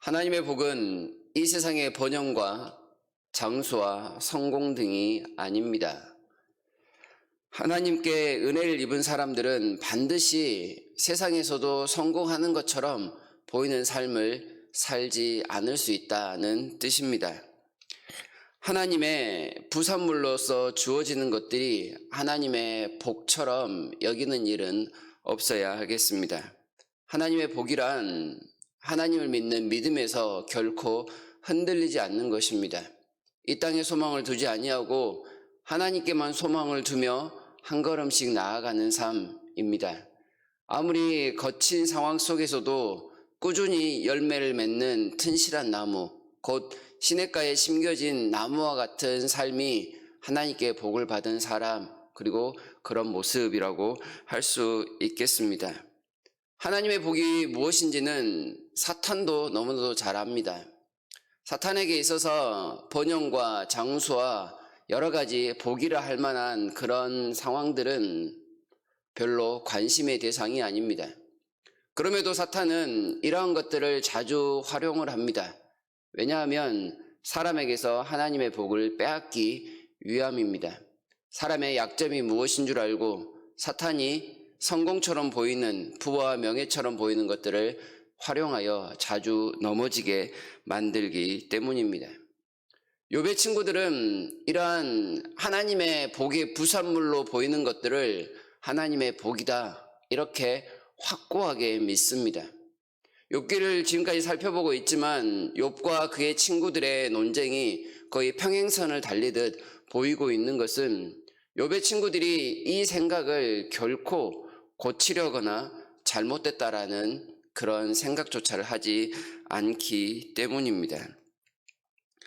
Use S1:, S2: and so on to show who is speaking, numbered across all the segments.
S1: 하나님의 복은 이 세상의 번영과 장수와 성공 등이 아닙니다. 하나님께 은혜를 입은 사람들은 반드시 세상에서도 성공하는 것처럼 보이는 삶을 살지 않을 수 있다는 뜻입니다. 하나님의 부산물로서 주어지는 것들이 하나님의 복처럼 여기는 일은 없어야 하겠습니다. 하나님의 복이란 하나님을 믿는 믿음에서 결코 흔들리지 않는 것입니다. 이 땅에 소망을 두지 아니하고 하나님께만 소망을 두며 한 걸음씩 나아가는 삶입니다. 아무리 거친 상황 속에서도 꾸준히 열매를 맺는 튼실한 나무, 곧 시냇가에 심겨진 나무와 같은 삶이 하나님께 복을 받은 사람, 그리고 그런 모습이라고 할 수 있겠습니다. 하나님의 복이 무엇인지는 사탄도 너무나도 잘 압니다. 사탄에게 있어서 번영과 장수와 여러 가지 복이라 할 만한 그런 상황들은 별로 관심의 대상이 아닙니다. 그럼에도 사탄은 이러한 것들을 자주 활용을 합니다. 왜냐하면 사람에게서 하나님의 복을 빼앗기 위함입니다. 사람의 약점이 무엇인 줄 알고 사탄이 성공처럼 보이는 부와 명예처럼 보이는 것들을 활용하여 자주 넘어지게 만들기 때문입니다. 욥의 친구들은 이러한 하나님의 복의 부산물로 보이는 것들을 하나님의 복이다 이렇게 확고하게 믿습니다. 욥기를 지금까지 살펴보고 있지만 욥과 그의 친구들의 논쟁이 거의 평행선을 달리듯 보이고 있는 것은 욥의 친구들이 이 생각을 결코 고치려거나 잘못됐다라는 그런 생각조차를 하지 않기 때문입니다.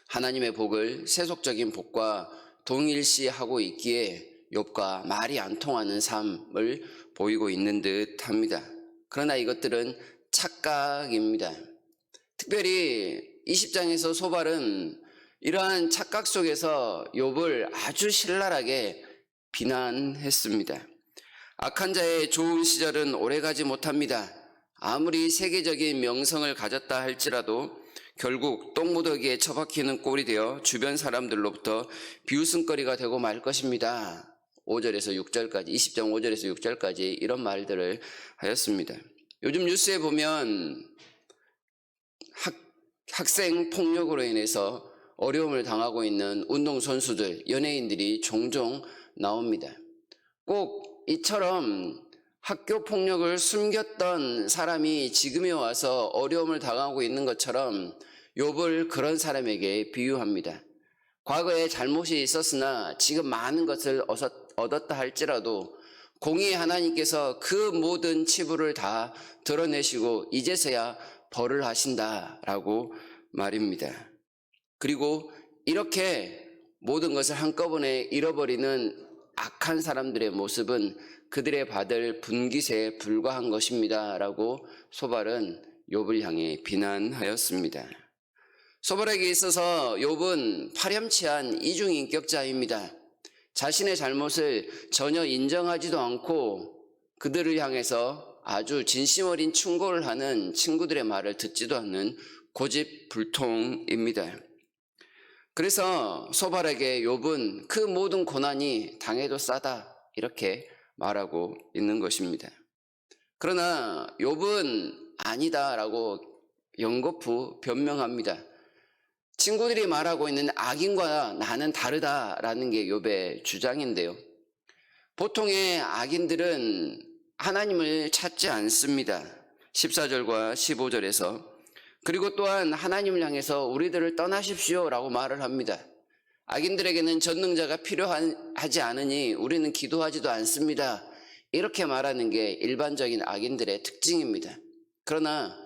S1: 하나님의 복을 세속적인 복과 동일시하고 있기에 욥과 말이 안 통하는 삶을 보이고 있는 듯 합니다. 그러나 이것들은 착각입니다. 특별히 20장에서 소발은 이러한 착각 속에서 욥을 아주 신랄하게 비난했습니다. 악한 자의 좋은 시절은 오래가지 못합니다. 아무리 세계적인 명성을 가졌다 할지라도 결국 똥무더기에 처박히는 꼴이 되어 주변 사람들로부터 비웃음거리가 되고 말 것입니다. 5절에서 6절까지, 20장 5절에서 6절까지 이런 말들을 하였습니다. 요즘 뉴스에 보면 학생 폭력으로 인해서 어려움을 당하고 있는 운동선수들, 연예인들이 종종 나옵니다. 꼭 이처럼 학교 폭력을 숨겼던 사람이 지금에 와서 어려움을 당하고 있는 것처럼 욥을 그런 사람에게 비유합니다. 과거에 잘못이 있었으나 지금 많은 것을 얻었다 할지라도 공의의 하나님께서 그 모든 치부를 다 드러내시고 이제서야 벌을 하신다라고 말입니다. 그리고 이렇게 모든 것을 한꺼번에 잃어버리는 악한 사람들의 모습은 그들의 받을 분깃에 불과한 것입니다 라고 소발은 욥을 향해 비난하였습니다. 소발에게 있어서 욥은 파렴치한 이중인격자입니다. 자신의 잘못을 전혀 인정하지도 않고 그들을 향해서 아주 진심 어린 충고를 하는 친구들의 말을 듣지도 않는 고집불통입니다. 그래서 소발에게 욥은 그 모든 고난이 당해도 싸다 이렇게 말하고 있는 것입니다. 그러나 욥은 아니다라고 연거푸 변명합니다. 친구들이 말하고 있는 악인과 나는 다르다라는 게 욥의 주장인데요. 보통의 악인들은 하나님을 찾지 않습니다. 14절과 15절에서 그리고 또한 하나님을 향해서 우리들을 떠나십시오라고 말을 합니다. 악인들에게는 전능자가 필요하지 않으니 우리는 기도하지도 않습니다. 이렇게 말하는 게 일반적인 악인들의 특징입니다. 그러나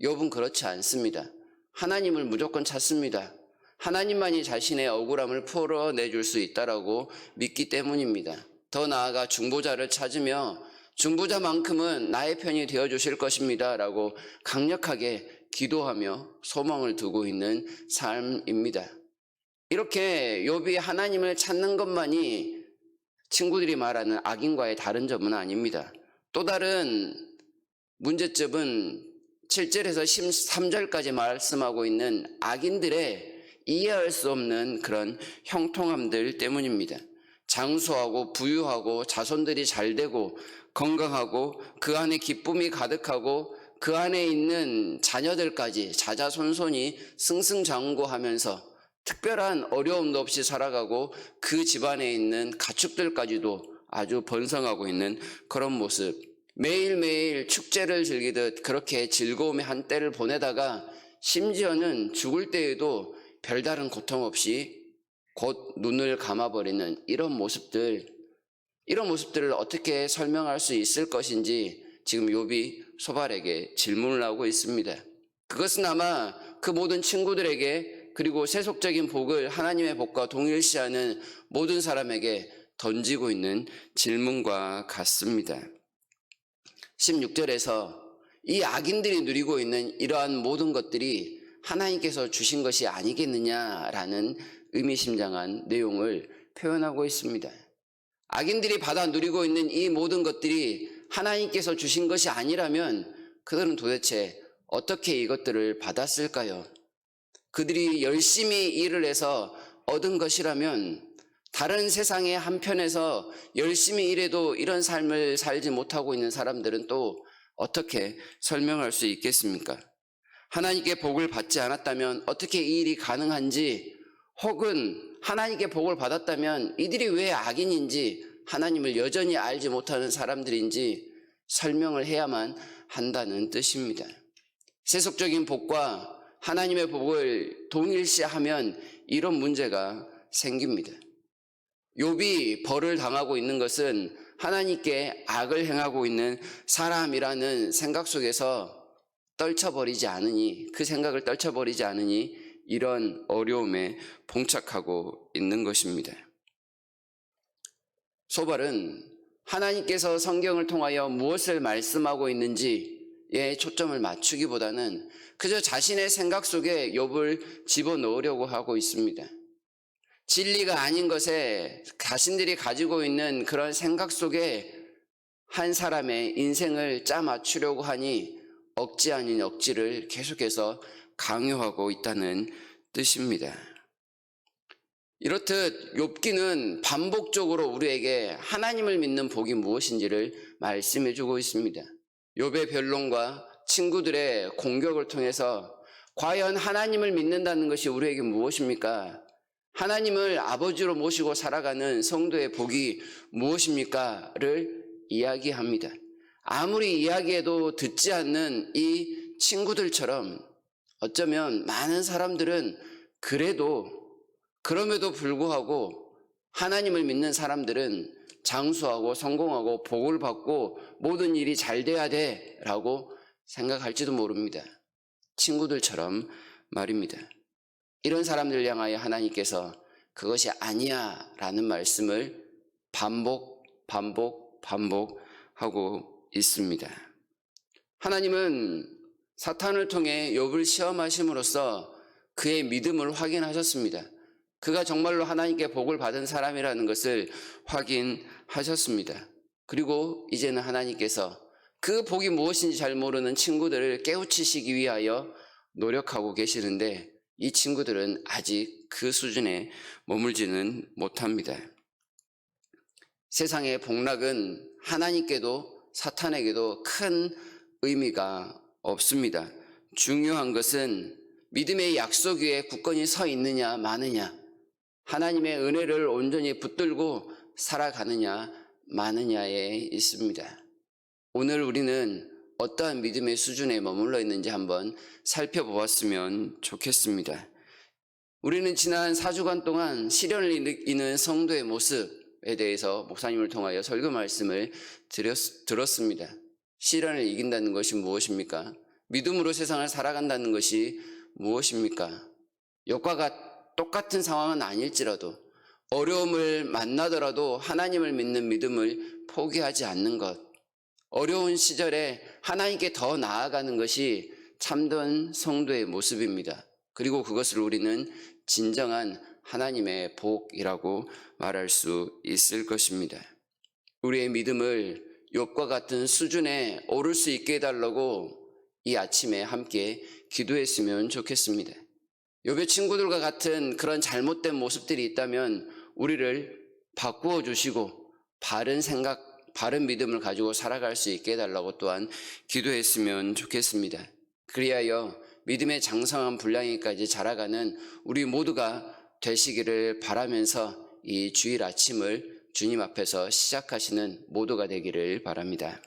S1: 욥은 그렇지 않습니다. 하나님을 무조건 찾습니다. 하나님만이 자신의 억울함을 풀어내줄 수 있다라고 믿기 때문입니다. 더 나아가 중보자를 찾으며 중보자만큼은 나의 편이 되어주실 것입니다 라고 강력하게 기도하며 소망을 두고 있는 삶입니다. 이렇게 욥이 하나님을 찾는 것만이 친구들이 말하는 악인과의 다른 점은 아닙니다. 또 다른 문제점은 7절에서 13절까지 말씀하고 있는 악인들의 이해할 수 없는 그런 형통함들 때문입니다. 장수하고 부유하고 자손들이 잘 되고 건강하고 그 안에 기쁨이 가득하고 그 안에 있는 자녀들까지 자자손손이 승승장구하면서 특별한 어려움도 없이 살아가고 그 집안에 있는 가축들까지도 아주 번성하고 있는 그런 모습. 매일매일 축제를 즐기듯 그렇게 즐거움의 한때를 보내다가 심지어는 죽을 때에도 별다른 고통 없이 곧 눈을 감아버리는 이런 모습들을 어떻게 설명할 수 있을 것인지 지금 욥이 소발에게 질문을 하고 있습니다. 그것은 아마 그 모든 친구들에게 그리고 세속적인 복을 하나님의 복과 동일시하는 모든 사람에게 던지고 있는 질문과 같습니다. 16절에서 이 악인들이 누리고 있는 이러한 모든 것들이 하나님께서 주신 것이 아니겠느냐라는 의미심장한 내용을 표현하고 있습니다. 악인들이 받아 누리고 있는 이 모든 것들이 하나님께서 주신 것이 아니라면 그들은 도대체 어떻게 이것들을 받았을까요? 그들이 열심히 일을 해서 얻은 것이라면 다른 세상의 한편에서 열심히 일해도 이런 삶을 살지 못하고 있는 사람들은 또 어떻게 설명할 수 있겠습니까? 하나님께 복을 받지 않았다면 어떻게 이 일이 가능한지, 혹은 하나님께 복을 받았다면 이들이 왜 악인인지, 하나님을 여전히 알지 못하는 사람들인지 설명을 해야만 한다는 뜻입니다. 세속적인 복과 하나님의 복을 동일시하면 이런 문제가 생깁니다. 욥이 벌을 당하고 있는 것은 하나님께 악을 행하고 있는 사람이라는 생각 속에서 그 생각을 떨쳐버리지 않으니 이런 어려움에 봉착하고 있는 것입니다. 소발은 하나님께서 성경을 통하여 무엇을 말씀하고 있는지에 초점을 맞추기보다는 그저 자신의 생각 속에 욥을 집어넣으려고 하고 있습니다. 진리가 아닌 것에 자신들이 가지고 있는 그런 생각 속에 한 사람의 인생을 짜맞추려고 하니 억지 아닌 억지를 계속해서 강요하고 있다는 뜻입니다. 이렇듯 욥기는 반복적으로 우리에게 하나님을 믿는 복이 무엇인지를 말씀해 주고 있습니다. 욥의 변론과 친구들의 공격을 통해서 과연 하나님을 믿는다는 것이 우리에게 무엇입니까? 하나님을 아버지로 모시고 살아가는 성도의 복이 무엇입니까?를 이야기합니다. 아무리 이야기해도 듣지 않는 이 친구들처럼 어쩌면 많은 사람들은 그럼에도 불구하고 하나님을 믿는 사람들은 장수하고 성공하고 복을 받고 모든 일이 잘 돼야 돼라고 생각할지도 모릅니다. 친구들처럼 말입니다. 이런 사람들을 향하여 하나님께서 그것이 아니야 라는 말씀을 반복하고 있습니다. 하나님은 사탄을 통해 욥을 시험하심으로써 그의 믿음을 확인하셨습니다. 그가 정말로 하나님께 복을 받은 사람이라는 것을 확인하셨습니다. 그리고 이제는 하나님께서 그 복이 무엇인지 잘 모르는 친구들을 깨우치시기 위하여 노력하고 계시는데 이 친구들은 아직 그 수준에 머물지는 못합니다. 세상의 복락은 하나님께도 사탄에게도 큰 의미가 없습니다. 중요한 것은 믿음의 약속 위에 굳건히 서 있느냐 마느냐, 하나님의 은혜를 온전히 붙들고 살아가느냐 마느냐에 있습니다. 오늘 우리는 어떠한 믿음의 수준에 머물러 있는지 한번 살펴보았으면 좋겠습니다. 우리는 지난 4주간 동안 시련을 이기는 성도의 모습에 대해서 목사님을 통하여 설교 말씀을 들었습니다. 시련을 이긴다는 것이 무엇입니까? 믿음으로 세상을 살아간다는 것이 무엇입니까? 욥과 똑같은 상황은 아닐지라도 어려움을 만나더라도 하나님을 믿는 믿음을 포기하지 않는 것, 어려운 시절에 하나님께 더 나아가는 것이 참된 성도의 모습입니다. 그리고 그것을 우리는 진정한 하나님의 복이라고 말할 수 있을 것입니다. 우리의 믿음을 욥과 같은 수준에 오를 수 있게 해달라고 이 아침에 함께 기도했으면 좋겠습니다. 욥의 친구들과 같은 그런 잘못된 모습들이 있다면 우리를 바꾸어 주시고 바른 생각, 바른 믿음을 가지고 살아갈 수 있게 해달라고 또한 기도했으면 좋겠습니다. 그리하여 믿음의 장성한 분량에까지 자라가는 우리 모두가 되시기를 바라면서 이 주일 아침을 주님 앞에서 시작하시는 모두가 되기를 바랍니다.